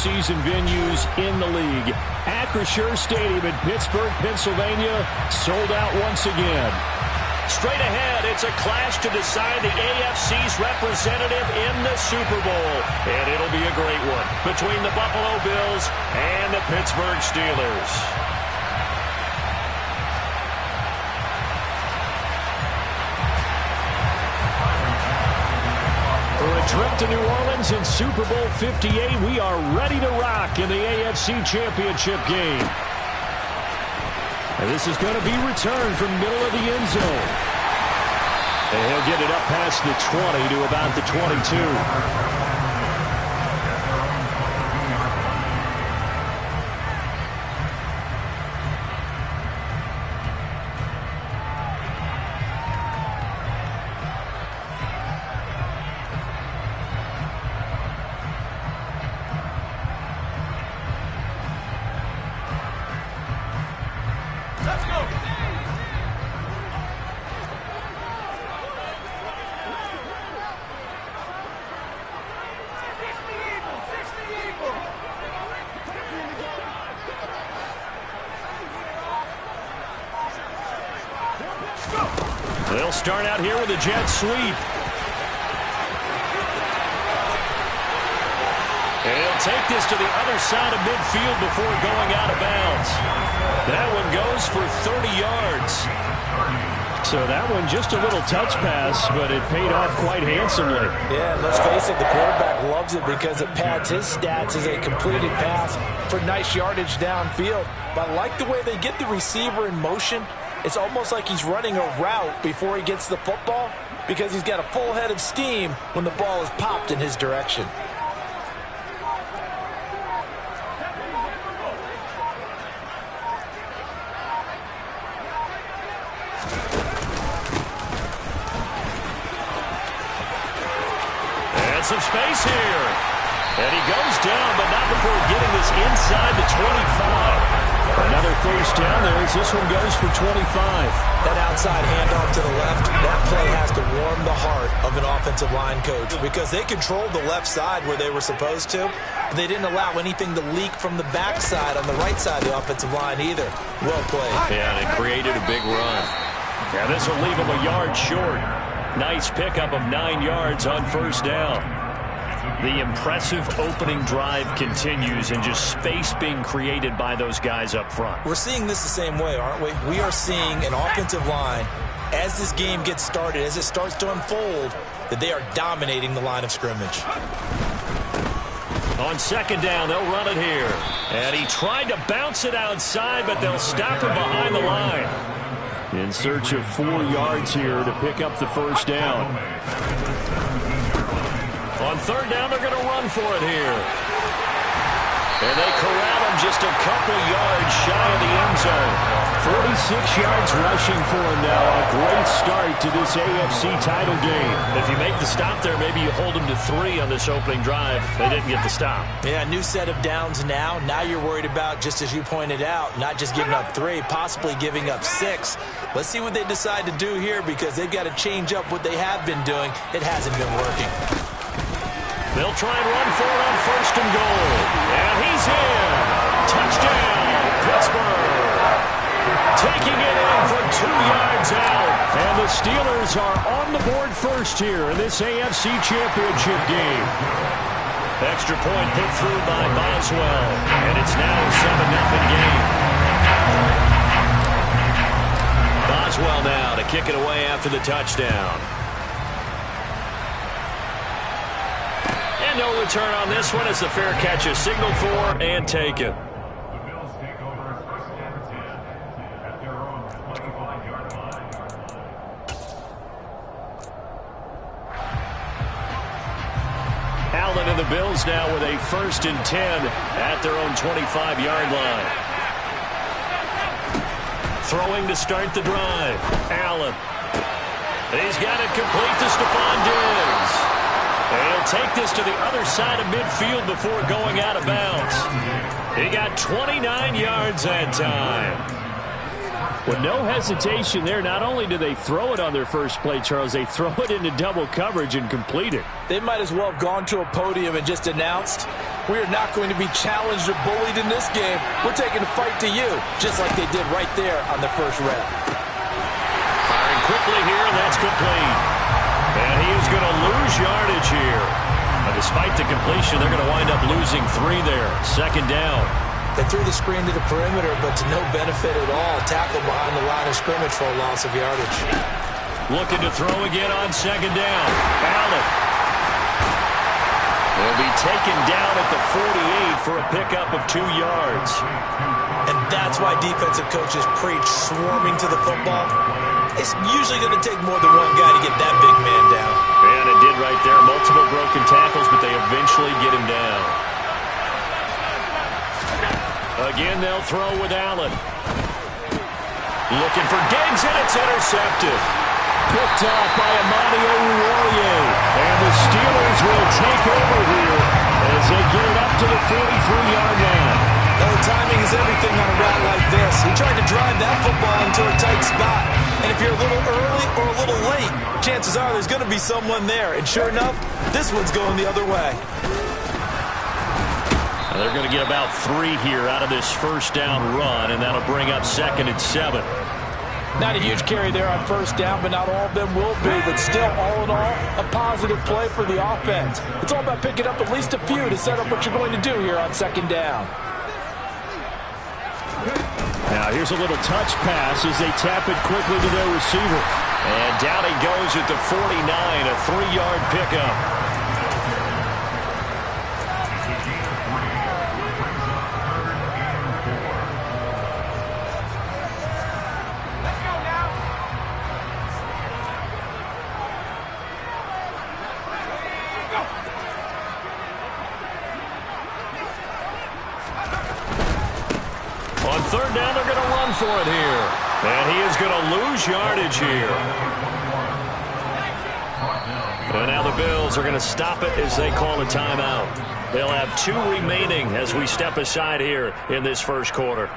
postseason venues in the league. Acrisure Stadium in Pittsburgh, Pennsylvania, sold out once again. Straight ahead, it's a clash to decide the AFC's representative in the Super Bowl. And it'll be a great one between the Buffalo Bills and the Pittsburgh Steelers. For a trip to New Orleans in Super Bowl 58, we are ready to rock in the AFC Championship game. And this is going to be returned from middle of the end zone. And he'll get it up past the 20 to about the 22. They'll start out here with a jet sweep. And he'll take this to the other side of midfield before going out of bounds. That one goes for 30 yards. So that one just a little touch pass, but it paid off quite handsomely. Yeah, let's face it, the quarterback loves it because it pads his stats as a completed pass for nice yardage downfield. But I like the way they get the receiver in motion. It's almost like he's running a route before he gets the football because he's got a full head of steam when the ball is popped in his direction. And some space here. And he goes down, but not before getting this inside the 25. Another first down there as this one goes for 25. That outside handoff to the left, that play has to warm the heart of an offensive line coach because they controlled the left side where they were supposed to. But they didn't allow anything to leak from the backside on the right side of the offensive line either. Well played. Yeah, and it created a big run. Yeah, this will leave him a yard short. Nice pickup of 9 yards on first down. The impressive opening drive continues and just space being created by those guys up front. We're seeing this the same way, aren't we? We are seeing an offensive line, as this game gets started, as it starts to unfold, that they are dominating the line of scrimmage. On second down, they'll run it here. And he tried to bounce it outside, but they'll stop him behind the line. In search of 4 yards here to pick up the first down. On third down, they're going to run for it here. And they corral him just a couple yards shy of the end zone. 46 yards rushing for him now. A great start to this AFC title game. If you make the stop there, maybe you hold him to 3 on this opening drive. They didn't get the stop. Yeah, new set of downs now. Now you're worried about, just as you pointed out, not just giving up 3, possibly giving up 6. Let's see what they decide to do here because they've got to change up what they have been doing. It hasn't been working. They'll try and run for it on first and goal. And he's in. Touchdown, Pittsburgh. Taking it in from 2 yards out. And the Steelers are on the board first here in this AFC Championship game. Extra point put through by Boswell. And it's now a 7-0 game. Boswell now to kick it away after the touchdown. And no return on this one as the fair catch is signaled for and taken. Allen and the Bills now with a 1st and 10 at their own 25-yard line. Throwing to start the drive. Allen. He's got it complete to Stephon Diggs. And he'll take this to the other side of midfield before going out of bounds. He got 29 yards that time. With no hesitation there, not only do they throw it on their first play, Charles, they throw it into double coverage and complete it. They might as well have gone to a podium and just announced, we are not going to be challenged or bullied in this game. We're taking the fight to you, just like they did right there on the first rep. Firing quickly here, and that's complete. And he is going to lose yardage here. But despite the completion, they're going to wind up losing 3 there. Second down. They threw the screen to the perimeter, but to no benefit at all. Tackle behind the line of scrimmage for a loss of yardage. Looking to throw again on second down. Allen. They'll be taken down at the 48 for a pickup of 2 yards. And that's why defensive coaches preach swarming to the football. It's usually going to take more than one guy to get that big man down. And it did right there. Multiple broken tackles, but they eventually get him down. Again, they'll throw with Allen. Looking for Diggs, and it's intercepted. Picked off by Amani Oruwariye. And the Steelers will take over here as they get it up to the 43-yard line. Well, timing is everything on a route like this. He tried to drive that football into a tight spot. And if you're a little early or a little late, chances are there's going to be someone there. And sure enough, this one's going the other way. They're going to get about 3 here out of this first down run, and that'll bring up 2nd and 7. Not a huge carry there on first down, but not all of them will be. But still, all in all, a positive play for the offense. It's all about picking up at least a few to set up what you're going to do here on second down. Now here's a little touch pass as they tap it quickly to their receiver. And down he goes at the 49, a 3-yard pickup. On third down, they're going to run for it here. And he is going to lose yardage here. And now the Bills are going to stop it as they call a timeout. They'll have 2 remaining as we step aside here in this first quarter.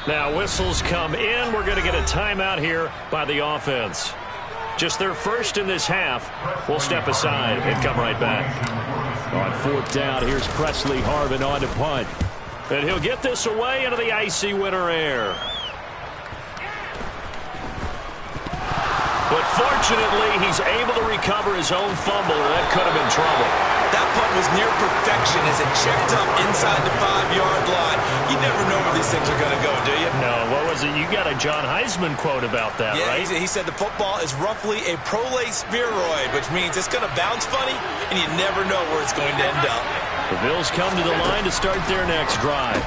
Now whistles come in. We're going to get a timeout here by the offense. Just their first in this half. We'll step aside and come right back. On fourth down, here's Presley Harvin on to punt. And he'll get this away into the icy winter air. But fortunately, he's able to recover his own fumble, and that could have been trouble. That punt was near perfection as it checked up inside the 5-yard line. You never know where these things are going to go, do you? No, what was it? You got a John Heisman quote about that, right? Yeah, he said the football is roughly a prolate spheroid, which means it's going to bounce funny, and you never know where it's going to end up. The Bills come to the line to start their next drive.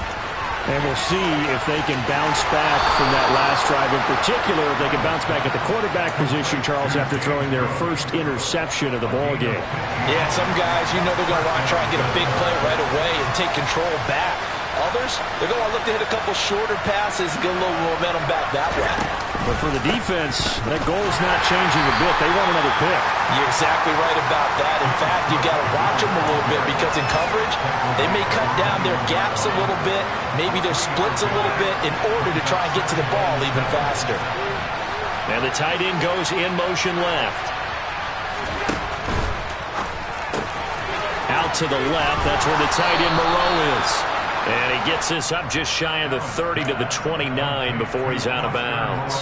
And we'll see if they can bounce back from that last drive. In particular, if they can bounce back at the quarterback position, Charles, after throwing their first interception of the ballgame. Yeah, some guys, you know they're going to want to try and get a big play right away and take control back. Others, they're going to look to hit a couple shorter passes, get a little momentum back that way. But for the defense, that goal's not changing a bit. They want another pick. You're exactly right about that. In fact, you got to watch them a little bit because in coverage, they may cut down their gaps a little bit, maybe their splits a little bit in order to try and get to the ball even faster. And the tight end goes in motion left. Out to the left, that's where the tight end Moreau is. And he gets this up just shy of the 30 to the 29 before he's out of bounds.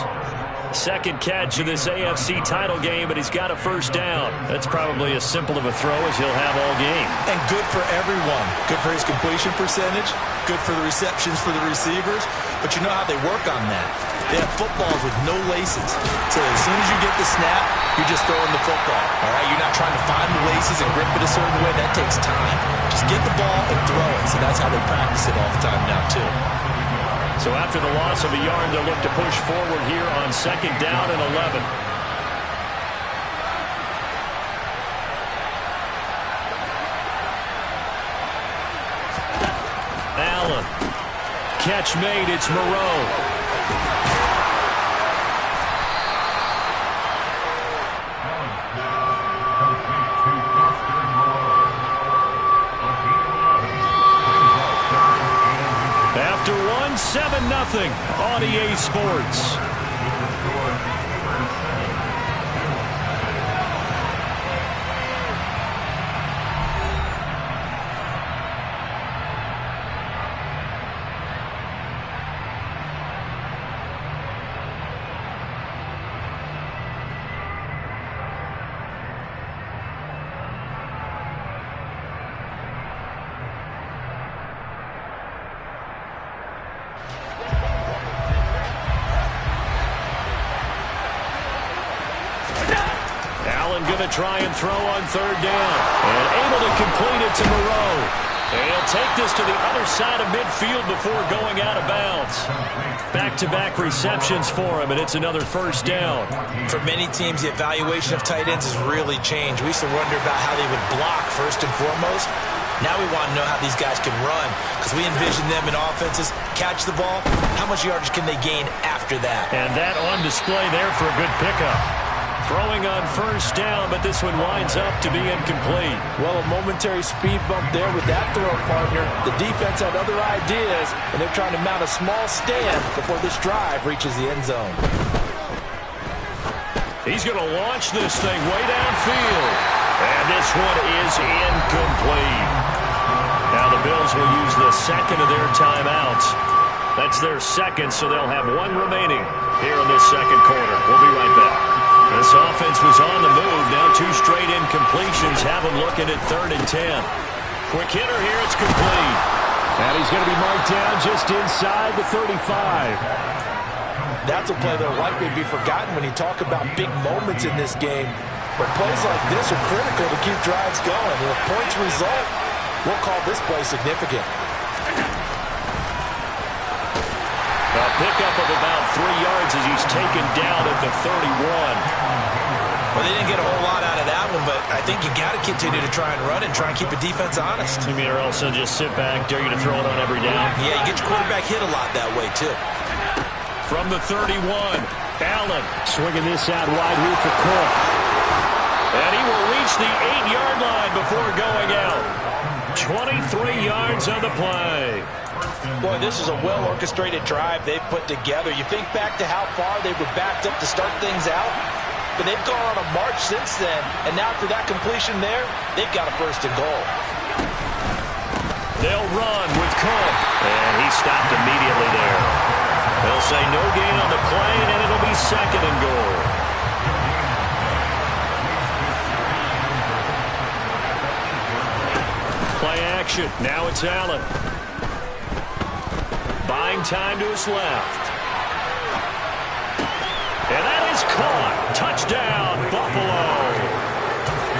Second catch of this AFC title game, and he's got a first down. That's probably as simple of a throw as he'll have all game. And good for everyone. Good for his completion percentage. Good for the receptions for the receivers. But you know how they work on that. They have footballs with no laces. So as soon as you get the snap, you're just throwing the football. All right, you're not trying to find the laces and grip it a certain way. That takes time. Just get the ball and throw it. So that's how they practice it all the time now, too. So after the loss of a yard, they'll look to push forward here on second down and 11. Allen. Catch made. It's Moreau. After 7-0 on EA Sports. Going to try and throw on third down. And able to complete it to Moreau. And he'll take this to the other side of midfield before going out of bounds. Back-to-back receptions for him, and it's another first down. For many teams, the evaluation of tight ends has really changed. We used to wonder about how they would block first and foremost. Now we want to know how these guys can run, because we envision them in offenses catch the ball. How much yardage can they gain after that? And that on display there for a good pickup. Throwing on first down, but this one winds up to be incomplete. Well, a momentary speed bump there with that throw, partner. The defense had other ideas, and they're trying to mount a small stand before this drive reaches the end zone. He's going to launch this thing way downfield. And this one is incomplete. Now the Bills will use the second of their timeouts. That's their second, so they'll have one remaining here in this second quarter. We'll be right back. This offense was on the move. Now two straight incompletions have them looking at 3rd and 10. Quick hitter here. It's complete. And he's going to be marked down just inside the 35. That's a play that will likely be forgotten when you talk about big moments in this game. But plays like this are critical to keep drives going. And if points result, we'll call this play significant. A pickup of about 3 yards as he's taken down at the 31. Well, they didn't get a whole lot out of that one, but I think you got to continue to try and run and try and keep the defense honest. You mean or else they'll just sit back, dare you to throw it on every down? Yeah, you get your quarterback hit a lot that way, too. From the 31, Allen. Swinging this out wide here for Cook. And he will reach the 8-yard line before going out. 23 yards on the play. Boy, this is a well-orchestrated drive they've put together. You think back to how far they were backed up to start things out, but they've gone on a march since then, and now after that completion there, they've got a 1st and goal. They'll run with Cook, and he stopped immediately there. They'll say no gain on the play, and it'll be 2nd and goal. Play action. Now it's Allen. Buying time to his left. And that is caught. Touchdown, Buffalo.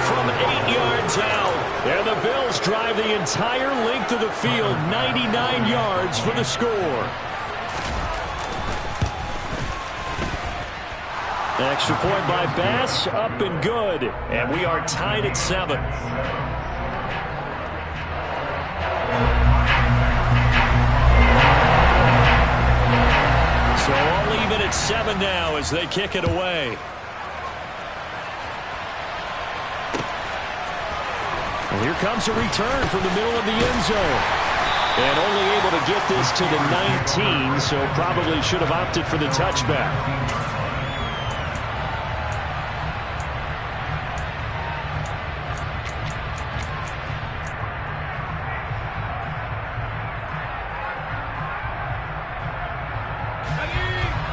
From 8 yards out. And the Bills drive the entire length of the field, 99 yards for the score. Extra point by Bass, up and good. And we are tied at 7. So all even at 7 now as they kick it away. And here comes a return from the middle of the end zone. And only able to get this to the 19, so probably should have opted for the touchback.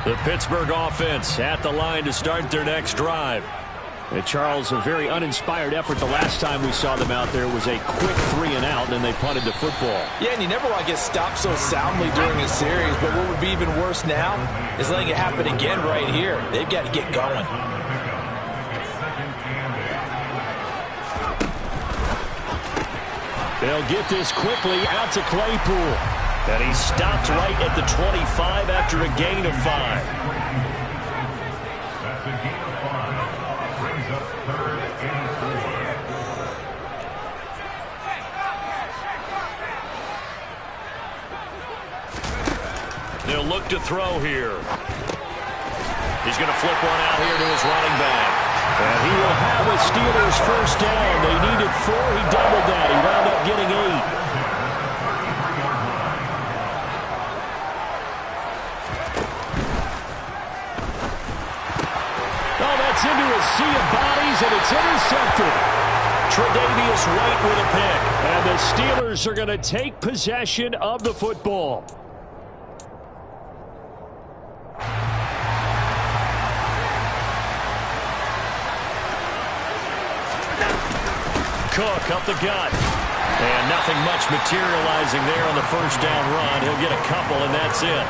The Pittsburgh offense at the line to start their next drive. And Charles, a very uninspired effort. The last time we saw them out there was a quick 3-and-out, and they punted the football. Yeah, and you never want to get stopped so soundly during a series, but what would be even worse now is letting it happen again right here. They've got to get going. They'll get this quickly out to Claypool. And he stopped right at the 25 after a gain of 5. They'll look to throw here. He's going to flip one out here to his running back. And he will have a Steelers first down. They needed 4. He doubled that. He wound up getting 8. Oh, that's into a sea of bodies, and it's intercepted. Tre'Davious White with a pick. And the Steelers are going to take possession of the football. Cook up the gut. And nothing much materializing there on the first down run. He'll get a couple, and that's it.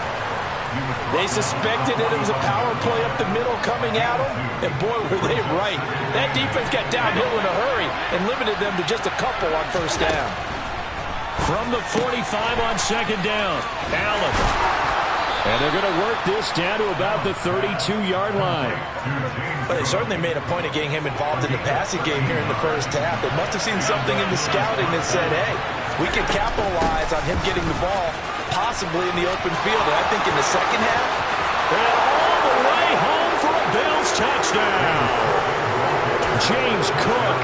They suspected it was a power play up the middle coming at them, and boy, were they right. That defense got downhill in a hurry and limited them to just a couple on first down. From the 45 on second down, Allen. And they're going to work this down to about the 32-yard line. But they certainly made a point of getting him involved in the passing game here in the first half. They must have seen something in the scouting that said, hey, we can capitalize on him getting the ball, possibly in the open field. And I think in the second half, and all the way home for a Bills touchdown. James Cook,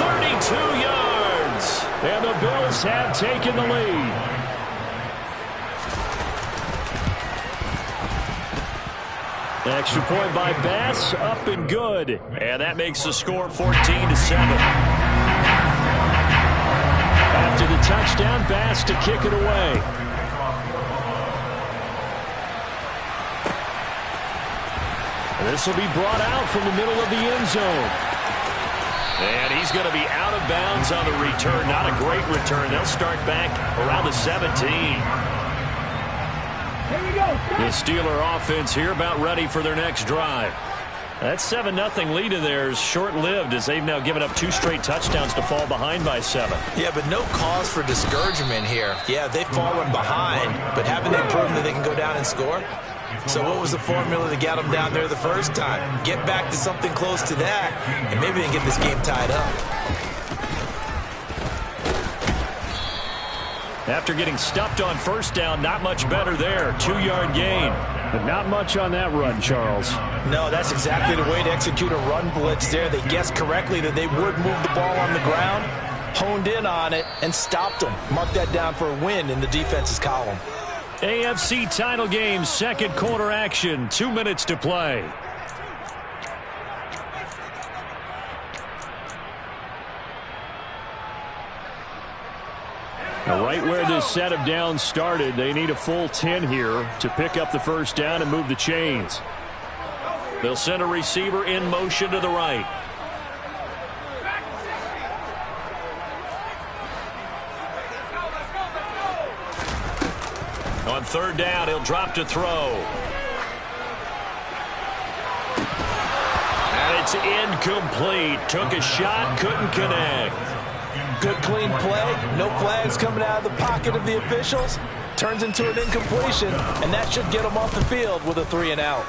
32 yards. And the Bills have taken the lead. Extra point by Bass, up and good. And that makes the score 14-7. After the touchdown, Bass to kick it away. This will be brought out from the middle of the end zone. And he's going to be out of bounds on the return. Not a great return. They'll start back around the 17. The Steeler offense here about ready for their next drive. That 7-0 lead of theirs short-lived as they've now given up 2 straight touchdowns to fall behind by 7. Yeah, but no cause for discouragement here. Yeah, they've fallen behind, but haven't they proven that they can go down and score? So what was the formula to get them down there the first time? Get back to something close to that, and maybe they can get this game tied up. After getting stuffed on first down, not much better there. 2-yard gain. But not much on that run, Charles. No, that's exactly the way to execute a run blitz there. They guessed correctly that they would move the ball on the ground, honed in on it, and stopped them. Mark that down for a win in the defense's column. AFC title game, second quarter action. 2 minutes to play. Now, right where this set of downs started, they need a full 10 here to pick up the first down and move the chains. They'll send a receiver in motion to the right. On third down, he'll drop to throw. And it's incomplete. Took a shot, couldn't connect. Good clean play. No flags coming out of the pocket of the officials. Turns into an incompletion, and that should get them off the field with a 3-and-out.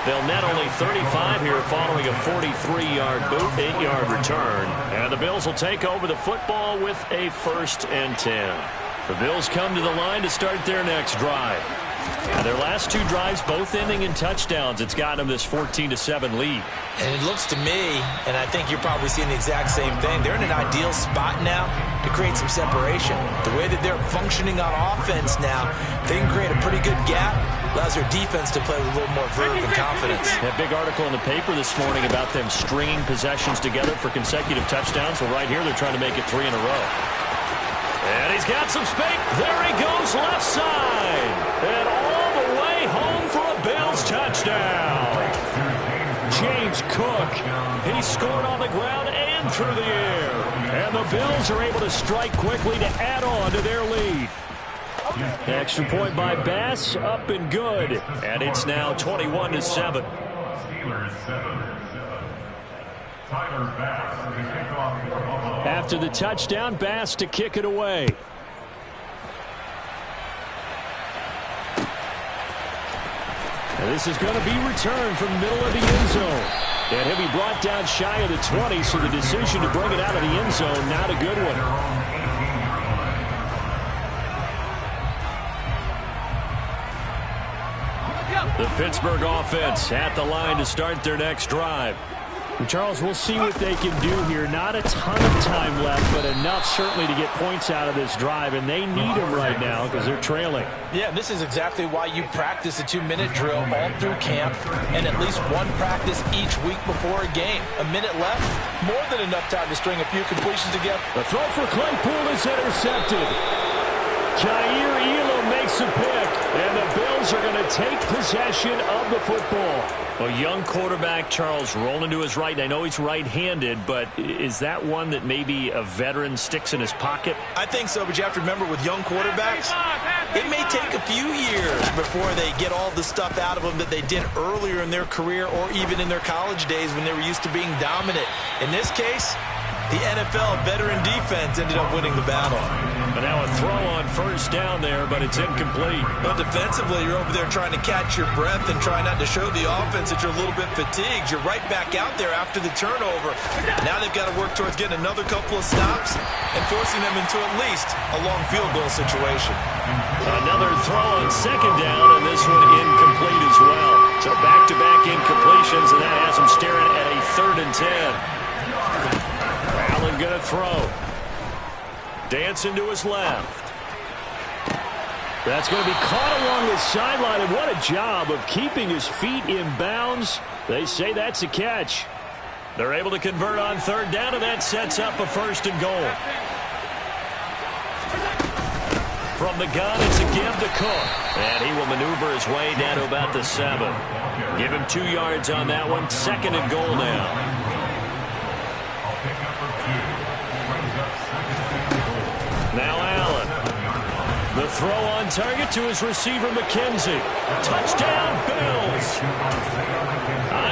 They'll net only 35 here following a 43-yard boot, 8-yard return. And the Bills will take over the football with a 1st and 10. The Bills come to the line to start their next drive. And their last 2 drives, both ending in touchdowns. It's gotten them this 14-7 lead. And it looks to me, and I think you're probably seeing the exact same thing, they're in an ideal spot now to create some separation. The way that they're functioning on offense now, they can create a pretty good gap. Allows their defense to play with a little more verve and confidence. That big article in the paper this morning about them stringing possessions together for consecutive touchdowns. Well, right here, they're trying to make it 3 in a row. And he's got some space. There he goes, left side. And all the way home for a Bills touchdown. James Cook. He scored on the ground and through the air. And the Bills are able to strike quickly to add on to their lead. Extra point by Bass, up and good. And it's now 21-7. After the touchdown, Bass to kick it away. And this is going to be returned from the middle of the end zone. And he'll be brought down shy of the 20, so the decision to bring it out of the end zone, not a good one. The Pittsburgh offense at the line to start their next drive. And Charles, we'll see what they can do here. Not a ton of time left, but enough certainly to get points out of this drive, and they need them right now because they're trailing. Yeah, this is exactly why you practice a 2-minute drill all through camp and at least one practice each week before a game. A minute left, more than enough time to string a few completions together. The throw for Claypool is intercepted. Jair Elam makes a pick, and the Bills are going to take possession of the football. A young quarterback, Charles, rolling to his right. I know he's right-handed, but is that one that maybe a veteran sticks in his pocket? I think so, but you have to remember with young quarterbacks, it may take a few years before they get all the stuff out of them that they did earlier in their career or even in their college days when they were used to being dominant. In this case, the NFL veteran defense ended up winning the battle. But now a throw on first down there, but it's incomplete. Well, defensively, you're over there trying to catch your breath and try not to show the offense that you're a little bit fatigued. You're right back out there after the turnover. Now they've got to work towards getting another couple of stops and forcing them into at least a long field goal situation. Another throw on second down, and this one incomplete as well. So back-to-back incompletions, and that has them staring at a 3rd and 10. Allen going to throw. Dancing to his left. That's going to be caught along the sideline, and what a job of keeping his feet in bounds. They say that's a catch. They're able to convert on 3rd down, and that sets up a 1st and goal. From the gun, it's a give to Cook. And he will maneuver his way down to about the 7. Give him 2 yards on that one. 2nd and goal now. Now Allen. The throw on target to his receiver, McKenzie. Touchdown, Bills.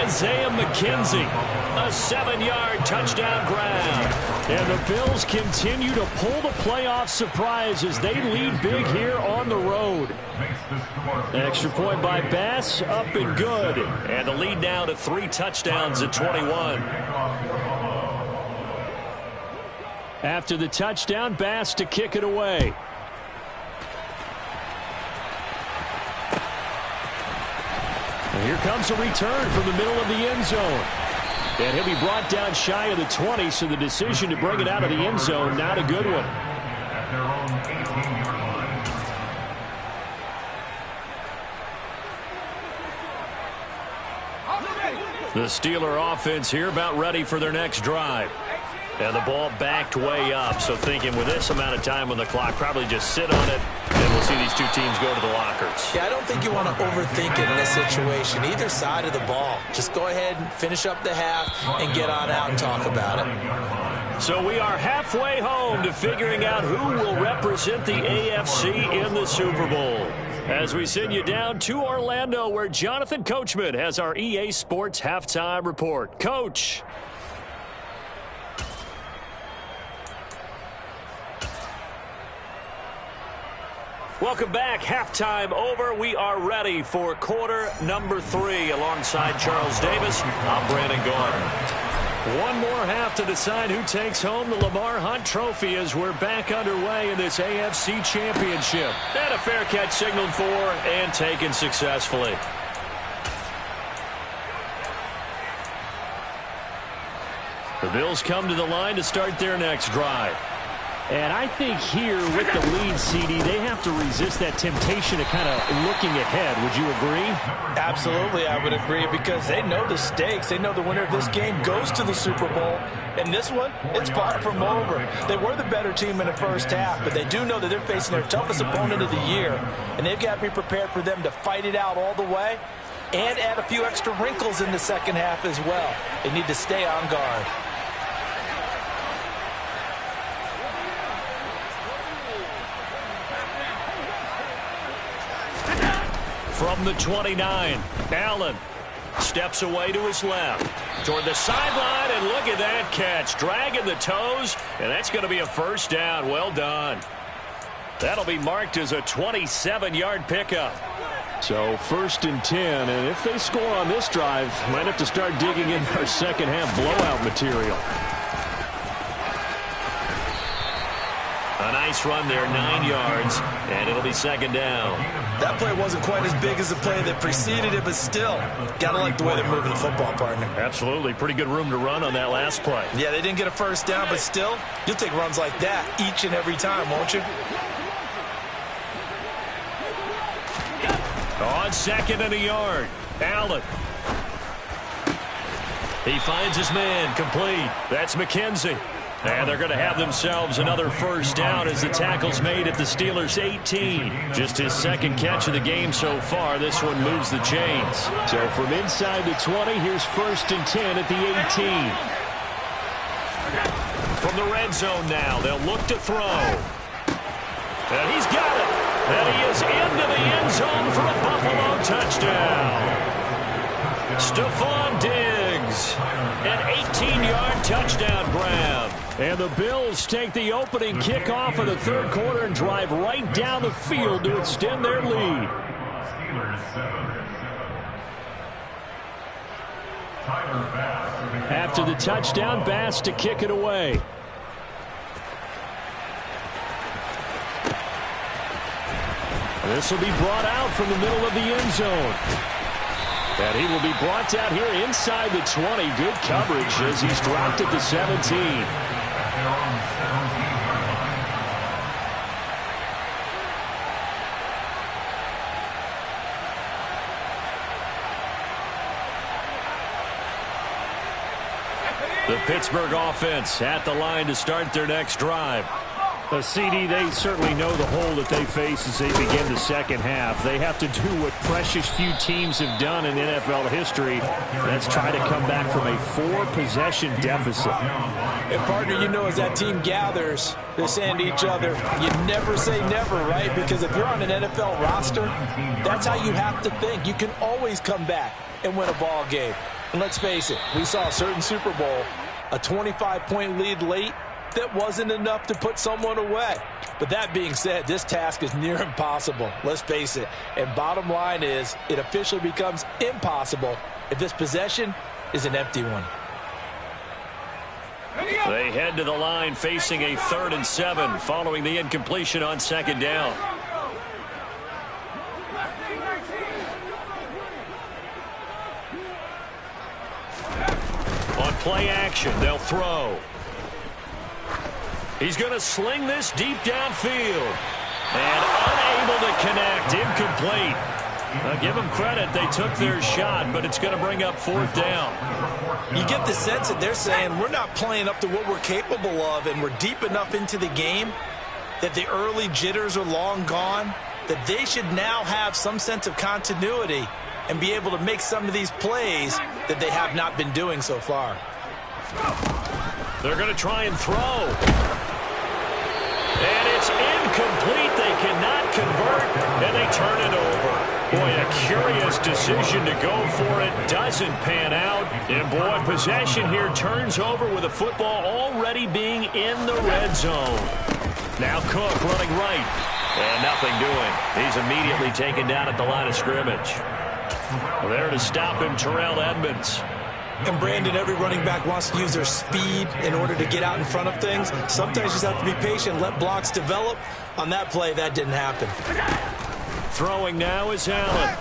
Isaiah McKenzie. A 7-yard touchdown grab. And the Bills continue to pull the playoff surprise as they lead big here on the road. Extra point by Bass, up and good. And the lead now to 3 touchdowns at 21. After the touchdown, Bass to kick it away. And here comes a return from the middle of the end zone. And he'll be brought down shy of the 20, so the decision to bring it out of the end zone, not a good one. The Steeler offense here about ready for their next drive. And the ball backed way up, so thinking with this amount of time on the clock, probably just sit on it, and we'll see these two teams go to the lockers. Yeah, I don't think you want to overthink it in this situation, either side of the ball. Just go ahead and finish up the half and get on out and talk about it. So we are halfway home to figuring out who will represent the AFC in the Super Bowl. As we send you down to Orlando, where Jonathan Coachman has our EA Sports Halftime Report. Coach. Welcome back. Halftime over. We are ready for quarter number 3. Alongside Charles Davis, I'm Brandon Gordon. One more half to decide who takes home the Lamar Hunt Trophy as we're back underway in this AFC Championship. And a fair catch signaled for and taken successfully. The Bills come to the line to start their next drive. And I think here with the lead, CD, they have to resist that temptation of kind of looking ahead. Would you agree? Absolutely, I would agree, because they know the stakes. They know the winner of this game goes to the Super Bowl. And this one, it's far from over. They were the better team in the first half, but they do know that they're facing their toughest opponent of the year. And they've got to be prepared for them to fight it out all the way and add a few extra wrinkles in the second half as well. They need to stay on guard. From the 29, Allen steps away to his left toward the sideline, and look at that catch, dragging the toes, and that's going to be a first down. Well done. That'll be marked as a 27-yard pickup. So 1st and 10, and if they score on this drive, might have to start digging in our second half blowout material. A nice run there, 9 yards, and it'll be 2nd down. That play wasn't quite as big as the play that preceded it, but still, got to like the way they're moving the football, partner. Absolutely. Pretty good room to run on that last play. Yeah, they didn't get a first down, but still, you'll take runs like that each and every time, won't you? On 2nd and a yard, Allen. He finds his man, complete. That's McKenzie. And they're going to have themselves another first down as the tackle's made at the Steelers' 18. Just his 2nd catch of the game so far. This one moves the chains. So from inside the 20, here's 1st and 10 at the 18. From the red zone now, they'll look to throw. And he's got it. And he is into the end zone for a Buffalo touchdown. Stephon Diggs, an 18-yard touchdown grab. And the Bills take the opening kickoff of the 3rd quarter and drive right down the field to extend their lead. After the touchdown, Bass to kick it away. This will be brought out from the middle of the end zone. And he will be brought out here inside the 20. Good coverage as he's dropped at the 17. The Pittsburgh offense at the line to start their next drive. The CD, they certainly know the hole that they face as they begin the second half. They have to do what precious few teams have done in NFL history. That's try to come back from a 4-possession deficit. And, partner, you know, as that team gathers, they're saying to each other, you never say never, right? Because if you're on an NFL roster, that's how you have to think. You can always come back and win a ball game. And let's face it, we saw a certain Super Bowl, a 25-point lead late, that wasn't enough to put someone away. But that being said, this task is near impossible. Let's face it. And bottom line is, it officially becomes impossible if this possession is an empty one. They head to the line facing a 3rd and 7 following the incompletion on 2nd down. On play action, they'll throw. He's going to sling this deep downfield. And unable to connect. Incomplete. Now, give them credit. They took their shot, but it's going to bring up 4th down. You get the sense that they're saying we're not playing up to what we're capable of, and we're deep enough into the game that the early jitters are long gone, that they should now have some sense of continuity and be able to make some of these plays that they have not been doing so far. They're going to try and throw. And it's incomplete. They cannot convert, and they turn it over. Boy, a curious decision to go for it. Doesn't pan out. And, boy, possession here turns over with the football already being in the red zone. Now Cook running right. And nothing doing. He's immediately taken down at the line of scrimmage. There to stop him, Terrell Edmonds. And, Brandon, every running back wants to use their speed in order to get out in front of things. Sometimes you just have to be patient, let blocks develop. On that play, that didn't happen. Throwing now is Allen.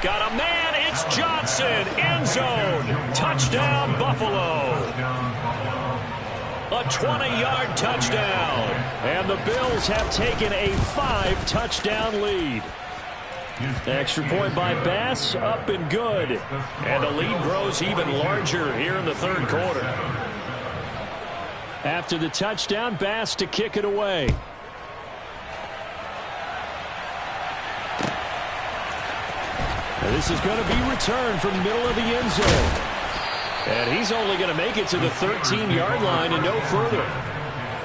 Got a man, it's Johnson, end zone. Touchdown, Buffalo. A 20-yard touchdown. And the Bills have taken a 5-touchdown lead. Extra point by Bass, up and good. And the lead grows even larger here in the third quarter. After the touchdown, Bass to kick it away. And this is going to be returned from the middle of the end zone. And he's only going to make it to the 13-yard line and no further.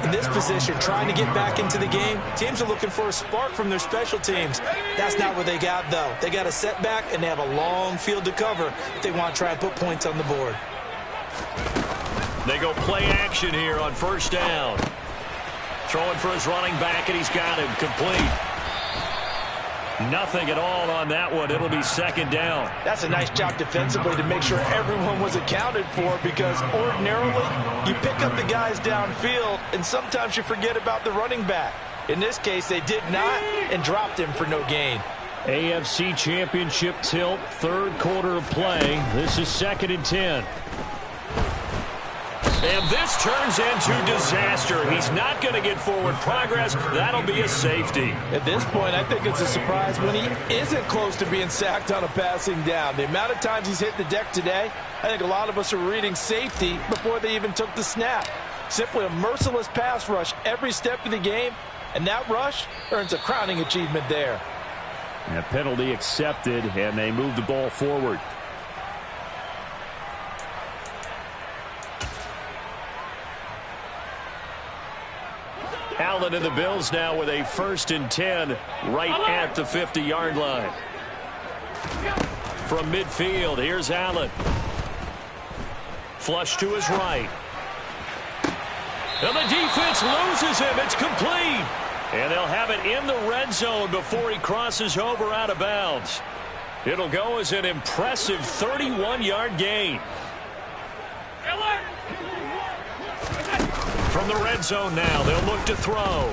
In this position, trying to get back into the game, teams are looking for a spark from their special teams. That's not what they got, though. They got a setback, and they have a long field to cover if they want to try and put points on the board. They go play action here on first down. Throwing for his running back, and he's got him complete. Nothing at all on that one. It'll be second down. That's a nice job defensively to make sure everyone was accounted for, because ordinarily you pick up the guys downfield and sometimes you forget about the running back. In this case, they did not and dropped him for no gain. AFC Championship tilt, third quarter of play. This is 2nd and 10. And this turns into disaster. He's not going to get forward progress. That'll be a safety. At this point, I think it's a surprise when he isn't close to being sacked on a passing down. The amount of times he's hit the deck today, I think a lot of us are reading safety before they even took the snap. Simply a merciless pass rush every step of the game, and that rush earns a crowning achievement there. And a penalty accepted, and they move the ball forward. Allen and the Bills now with a 1st and 10 right at the 50-yard line. From midfield, here's Allen. Flush to his right. And the defense loses him. It's complete. And they'll have it in the red zone before he crosses over out of bounds. It'll go as an impressive 31-yard gain. From the red zone now, they'll look to throw.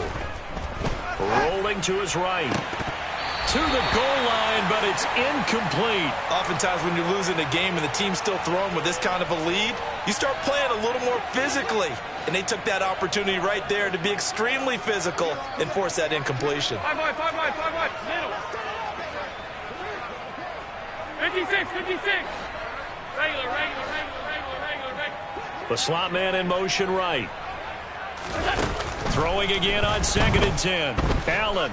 Rolling to his right. To the goal line, but it's incomplete. Oftentimes when you're losing a game and the team's still throwing with this kind of a lead, you start playing a little more physically. And they took that opportunity right there to be extremely physical and force that incompletion. 5 wide, middle. 56. Regular. The slot man in motion right. Throwing again on 2nd and 10. Allen.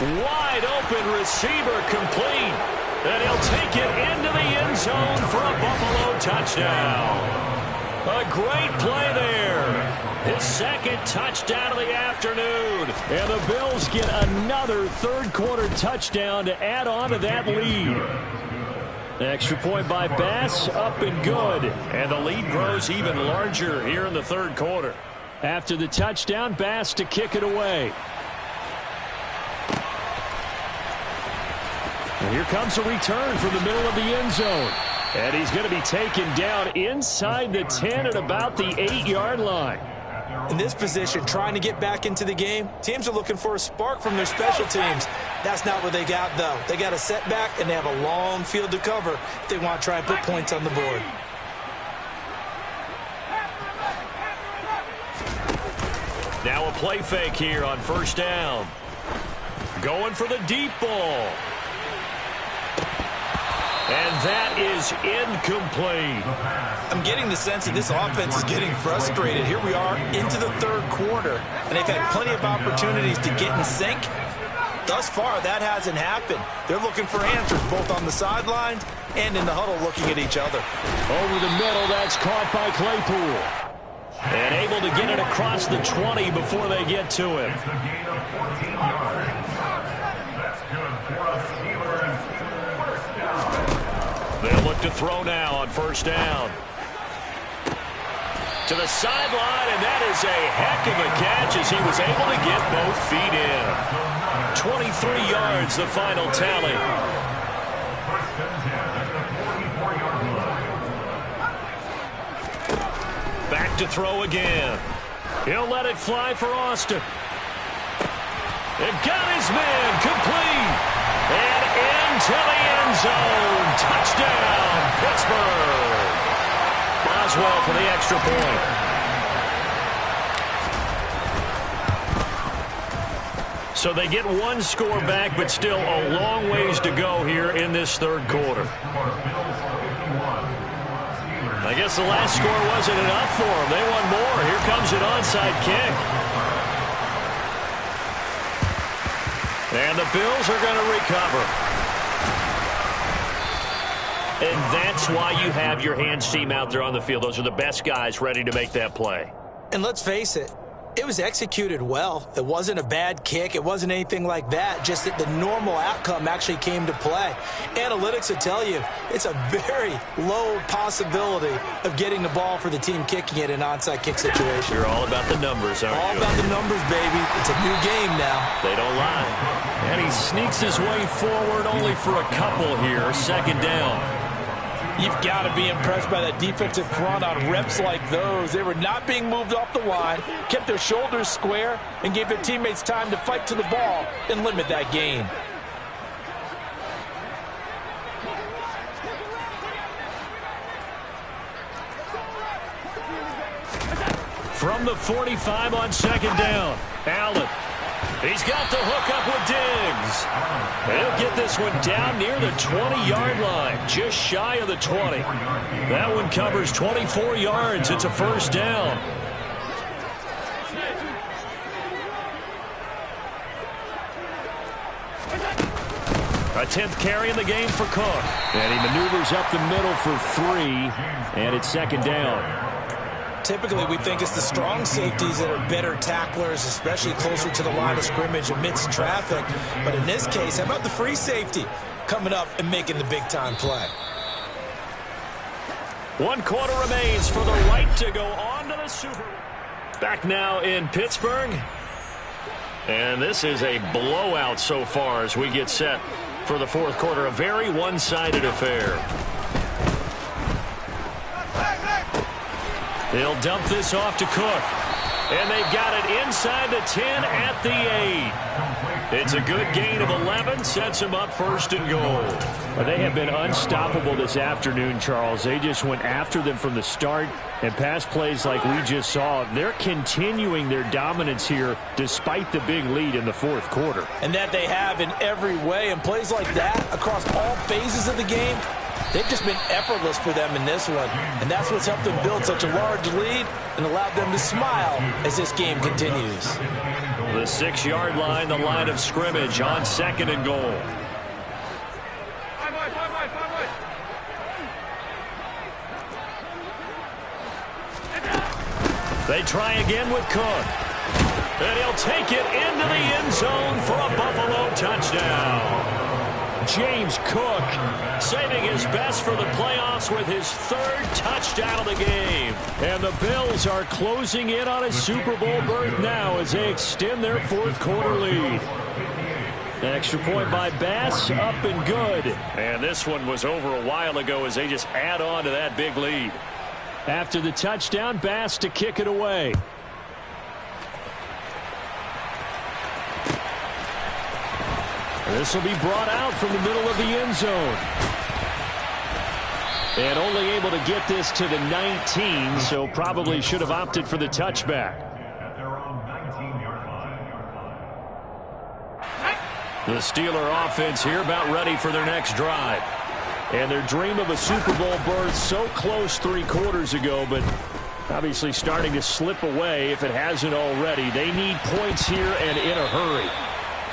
Wide open receiver complete. And he'll take it into the end zone for a Buffalo touchdown. A great play there. His 2nd touchdown of the afternoon. And the Bills get another third quarter touchdown to add on to that lead. Extra point by Bass, up and good. And the lead grows even larger here in the third quarter. After the touchdown, Bass to kick it away. And here comes a return from the middle of the end zone. And he's going to be taken down inside the 10 at about the 8-yard line. In this position, trying to get back into the game, teams are looking for a spark from their special teams. That's not what they got, though. They got a setback, and they have a long field to cover if they want to try and put points on the board. Now a play fake here on first down. Going for the deep ball. And that is incomplete. I'm getting the sense that this offense is getting frustrated. Here we are into the third quarter, and they've had plenty of opportunities to get in sync. Thus far, that hasn't happened. They're looking for answers both on the sidelines and in the huddle looking at each other. Over the middle, that's caught by Claypool. And able to get it across the 20 before they get to him. They'll look to throw now on first down. To the sideline, and that is a heck of a catch as he was able to get both feet in. 23 yards, the final tally. Back to throw again. He'll let it fly for Austin. They've got his man complete. And into the end zone. Touchdown, Pittsburgh. Boswell for the extra point. So they get one score back, but still a long ways to go here in this third quarter. I guess the last score wasn't enough for them. They want more. Here comes an onside kick. And the Bills are going to recover. And that's why you have your hands team out there on the field. Those are the best guys ready to make that play. And let's face it, it was executed well. It wasn't a bad kick. It wasn't anything like that. Just that the normal outcome actually came to play. Analytics will tell you it's a very low possibility of getting the ball for the team kicking it in an onside kick situation. You're all about the numbers, aren't you? All about the numbers, baby. It's a new game now. They don't lie. And he sneaks his way forward only for a couple here. Second down. You've got to be impressed by that defensive front on reps like those. They were not being moved off the line, kept their shoulders square, and gave their teammates time to fight to the ball and limit that gain. From the 45 on second down, Allen. He's got the hook up with Diggs. He'll get this one down near the 20-yard line, just shy of the 20. That one covers 24 yards. It's a first down. A 10th carry in the game for Cook. And he maneuvers up the middle for 3, and it's second down. Typically, we think it's the strong safeties that are better tacklers, especially closer to the line of scrimmage amidst traffic. But in this case, how about the free safety coming up and making the big-time play? 1 quarter remains for the right to go on to the Super Bowl. Back now in Pittsburgh. And this is a blowout so far as we get set for the fourth quarter. A very one-sided affair. They'll dump this off to Cook. And they've got it inside the 10 at the 8. It's a good gain of 11. Sets them up first and goal. Well, they have been unstoppable this afternoon, Charles. They just went after them from the start. And pass plays like we just saw, they're continuing their dominance here despite the big lead in the fourth quarter. And that they have in every way. And plays like that across all phases of the game, they've just been effortless for them in this one. And that's what's helped them build such a large lead and allowed them to smile as this game continues. The 6-yard line, the line of scrimmage on second and goal. They try again with Cook. And he'll take it into the end zone for a Buffalo touchdown. James Cook saving his best for the playoffs with his 3rd touchdown of the game. And the Bills are closing in on a Super Bowl berth now as they extend their fourth quarter lead. An extra point by Bass, up and good. And this one was over a while ago as they just add on to that big lead. After the touchdown, Bass to kick it away. This will be brought out from the middle of the end zone. And only able to get this to the 19, so probably should have opted for the touchback. The Steeler offense here about ready for their next drive. And their dream of a Super Bowl berth so close 3 quarters ago, but obviously starting to slip away if it hasn't already. They need points here and in a hurry.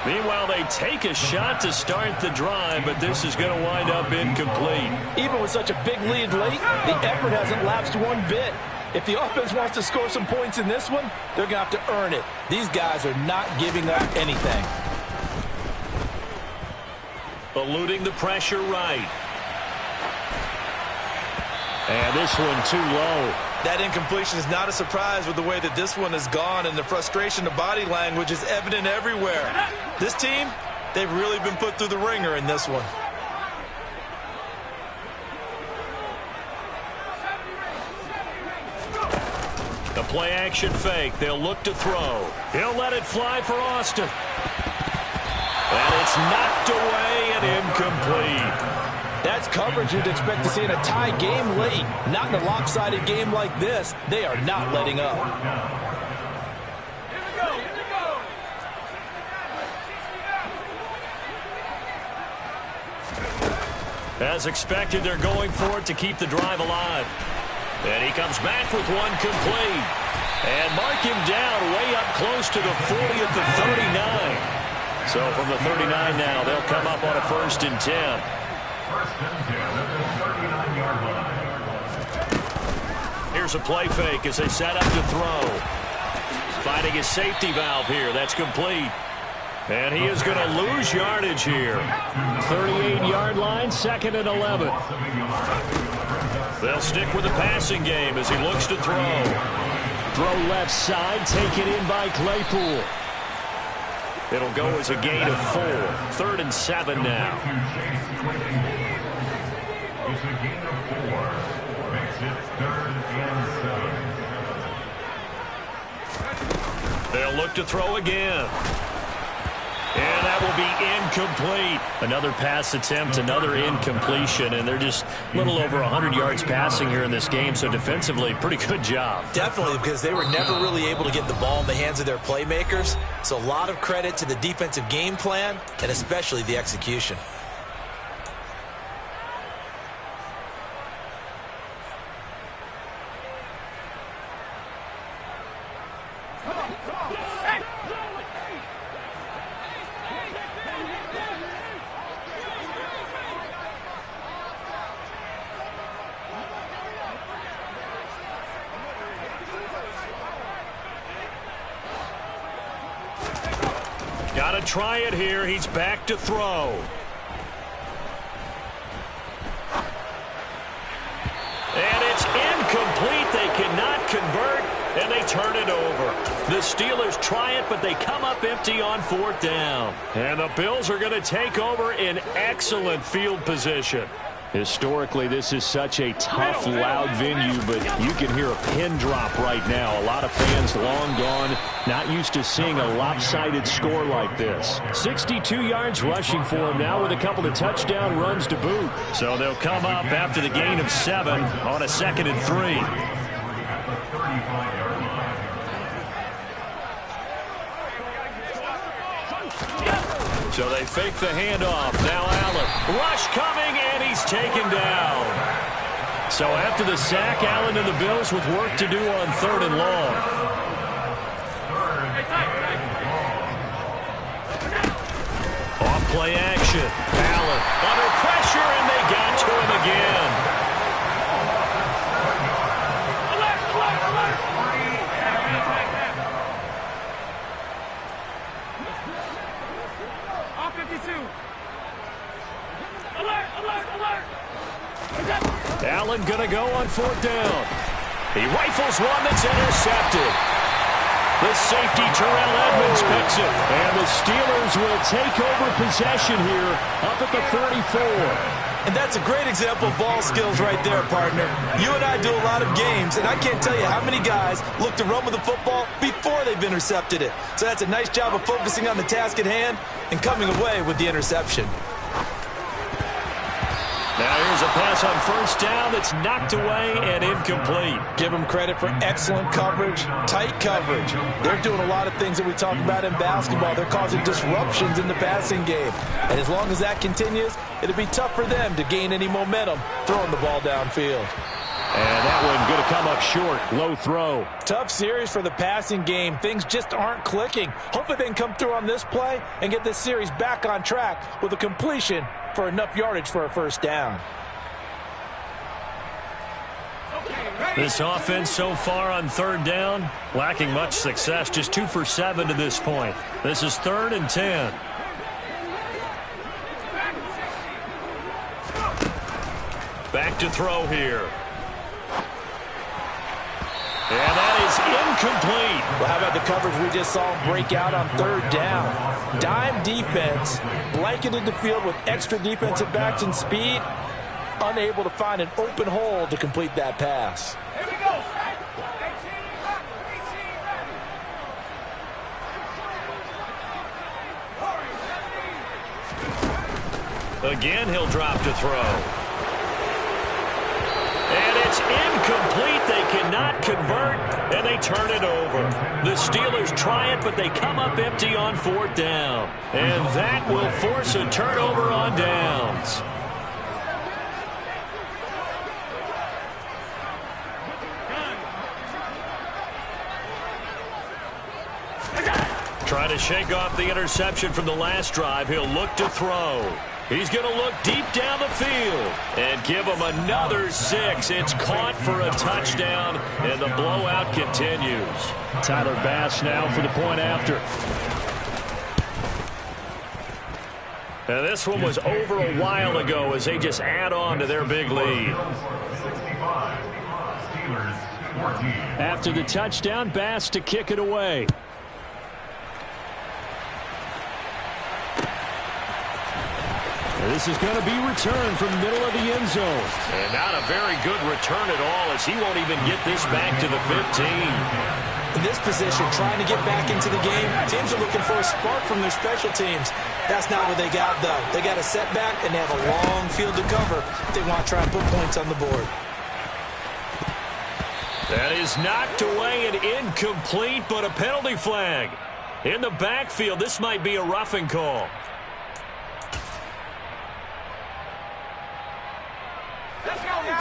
Meanwhile, they take a shot to start the drive, but this is going to wind up incomplete. Even with such a big lead late, the effort hasn't lapsed one bit. If the offense wants to score some points in this one, they're going to have to earn it. These guys are not giving up anything. Eluding the pressure right. And this one too low. That incompletion is not a surprise with the way that this one has gone, and the frustration of body language is evident everywhere. This team, they've really been put through the ringer in this one. The play action fake. They'll look to throw. He'll let it fly for Austin. And it's knocked away and incomplete. That's coverage you'd expect to see in a tie game late. Not in a lopsided game like this. They are not letting up. As expected, they're going for it to keep the drive alive. And he comes back with one complete. And mark him down way up close to the 40 at the 39. So from the 39 now, they'll come up on a 1st and 10. 1st and 10 at the 39-yard line. Here's a play fake as they set up to throw. Finding his safety valve here. That's complete. And he is going to lose yardage here. 38-yard line, 2nd and 11. They'll stick with the passing game as he looks to throw. Throw left side, taken in by Claypool. It'll go as a gain of 4. 3rd and 7 now. It's a gain of 4. Makes it 3rd and 7. They'll look to throw again. And that will be incomplete. Another pass attempt, another incompletion, and they're just a little over 100 yards passing here in this game, so defensively, pretty good job. Definitely, because they were never really able to get the ball in the hands of their playmakers, so a lot of credit to the defensive game plan and especially the execution. Got to try it here. He's back to throw. And it's incomplete. They cannot convert, and they turn it over. The Steelers try it, but they come up empty on 4th down. And the Bills are going to take over in excellent field position. Historically, this is such a tough, loud venue, but you can hear a pin drop right now. A lot of fans long gone, not used to seeing a lopsided score like this. 62 yards rushing for him now with a couple of touchdown runs to boot. So they'll come up after the gain of 7 on a 2nd and 3. So they fake the handoff. Now Allen. Rush coming, and he's taken down. So after the sack, Allen and the Bills with work to do on 3rd and long. Off play action. Allen under pressure, and they got to him again. Allen going to go on 4th down. He rifles one that's intercepted. The safety, Terrell Edmonds, picks it. And the Steelers will take over possession here up at the 44. And that's a great example of ball skills right there, partner. You and I do a lot of games, and I can't tell you how many guys look to run with the football before they've intercepted it. So that's a nice job of focusing on the task at hand and coming away with the interception. Now here's a pass on 1st down that's knocked away and incomplete. Give them credit for excellent coverage, tight coverage. They're doing a lot of things that we talk about in basketball. They're causing disruptions in the passing game. And as long as that continues, it'll be tough for them to gain any momentum throwing the ball downfield. And that one going to come up short. Low throw. Tough series for the passing game. Things just aren't clicking. Hopefully they can come through on this play and get this series back on track with a completion for enough yardage for a 1st down. This offense so far on 3rd down, lacking much success. Just 2 for 7 to this point. This is 3rd and 10. Back to throw here. And that is incomplete. Well, how about the coverage we just saw break out on 3rd down? Dime defense, blanketed the field with extra defensive backs and speed, unable to find an open hole to complete that pass. Here we go. Again, he'll drop to throw. And it's incomplete. They cannot convert, and they turn it over. The Steelers try it, but they come up empty on 4th down. And that will force a turnover on downs. Trying to shake off the interception from the last drive. He'll look to throw. He's going to look deep down the field and give him another 6. It's caught for a touchdown, and the blowout continues. Tyler Bass now for the point after. And this one was over a while ago as they just add on to their big lead. 65. Steelers 14. After the touchdown, Bass to kick it away. This is going to be returned from the middle of the end zone. And not a very good return at all, as he won't even get this back to the 15. In this position, trying to get back into the game, teams are looking for a spark from their special teams. That's not what they got, though. They got a setback, and they have a long field to cover if they want to try and put points on the board. That is knocked away and incomplete, but a penalty flag. In the backfield, this might be a roughing call.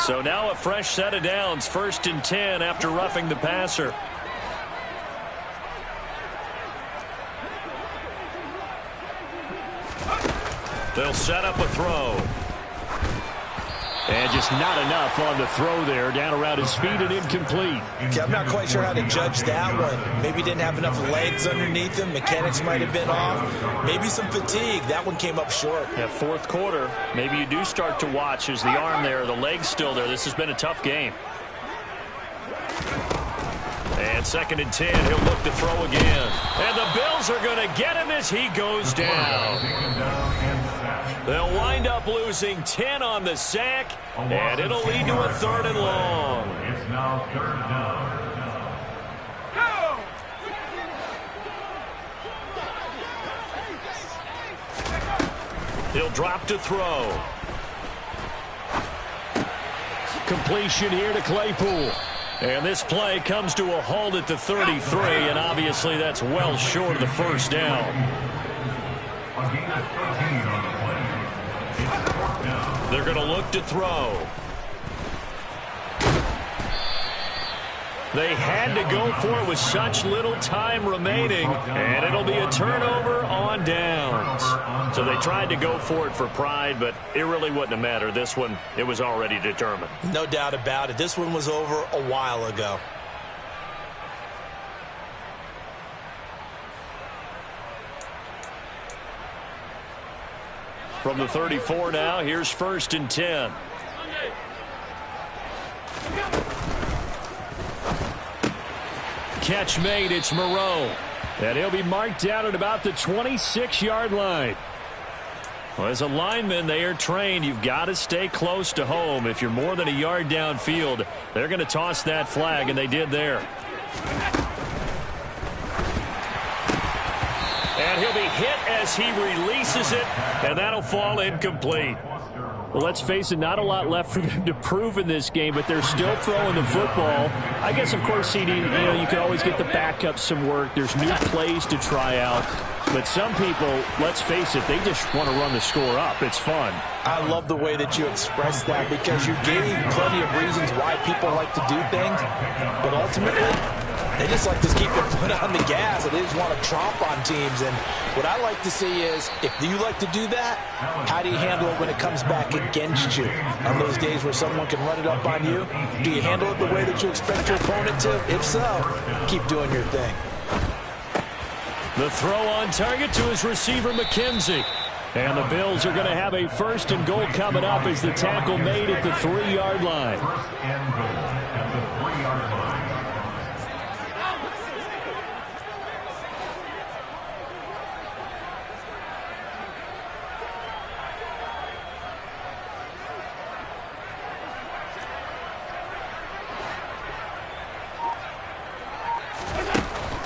So now a fresh set of downs, 1st and 10 after roughing the passer. They'll set up a throw. And just not enough on the throw there. Down around his feet and incomplete. Okay, I'm not quite sure how to judge that one. Maybe didn't have enough legs underneath him. Mechanics might have been off. Maybe some fatigue. That one came up short. Yeah, 4th quarter, maybe you do start to watch. Is the arm there, the leg's still there? This has been a tough game. And 2nd and 10, he'll look to throw again. And the Bills are going to get him as he goes down. They'll wind up losing 10 on the sack, and it'll lead to a 3rd and long. It's now 3rd down. He'll drop to throw. Completion here to Claypool. And this play comes to a halt at the 33, and obviously that's well short of the 1st down. A gain of 13 on the play. It's 4th down. They're going to look to throw. They had to go for it with such little time remaining, and it'll be a turnover on downs. So they tried to go for it for pride, but it really wouldn't have mattered. This one, it was already determined. No doubt about it. This one was over a while ago. From the 34 now, here's 1st and 10. Catch made, it's Moreau. And he'll be marked down at about the 26-yard line. Well, as a lineman, they are trained. You've got to stay close to home. If you're more than a yard downfield, they're going to toss that flag, and they did there. And he'll be hit as he releases it, and that'll fall incomplete. Well, let's face it, not a lot left for them to prove in this game, but they're still throwing the football. I guess, of course, CD, you can always get the backup some work. There's new plays to try out. But some people, let's face it, they just want to run the score up. It's fun. I love the way that you express that because you gave plenty of reasons why people like to do things. But ultimately, they just like to keep their foot on the gas, and they just want to tromp on teams. And what I like to see is, if you like to do that, how do you handle it when it comes back against you? On those days where someone can run it up on you, do you handle it the way that you expect your opponent to? If so, keep doing your thing. The throw on target to his receiver, McKenzie. And the Bills are going to have a 1st and goal coming up as the tackle made at the 3-yard line. 1st and goal at the 3-yard line.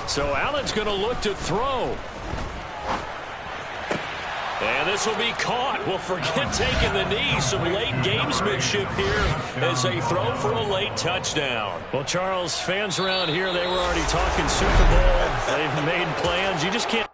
So Allen's going to look to throw. And this will be caught. Well, forget taking the knee. Some late gamesmanship here as they throw for a late touchdown. Well, Charles, fans around here, they were already talking Super Bowl. They've made plans. You just can't.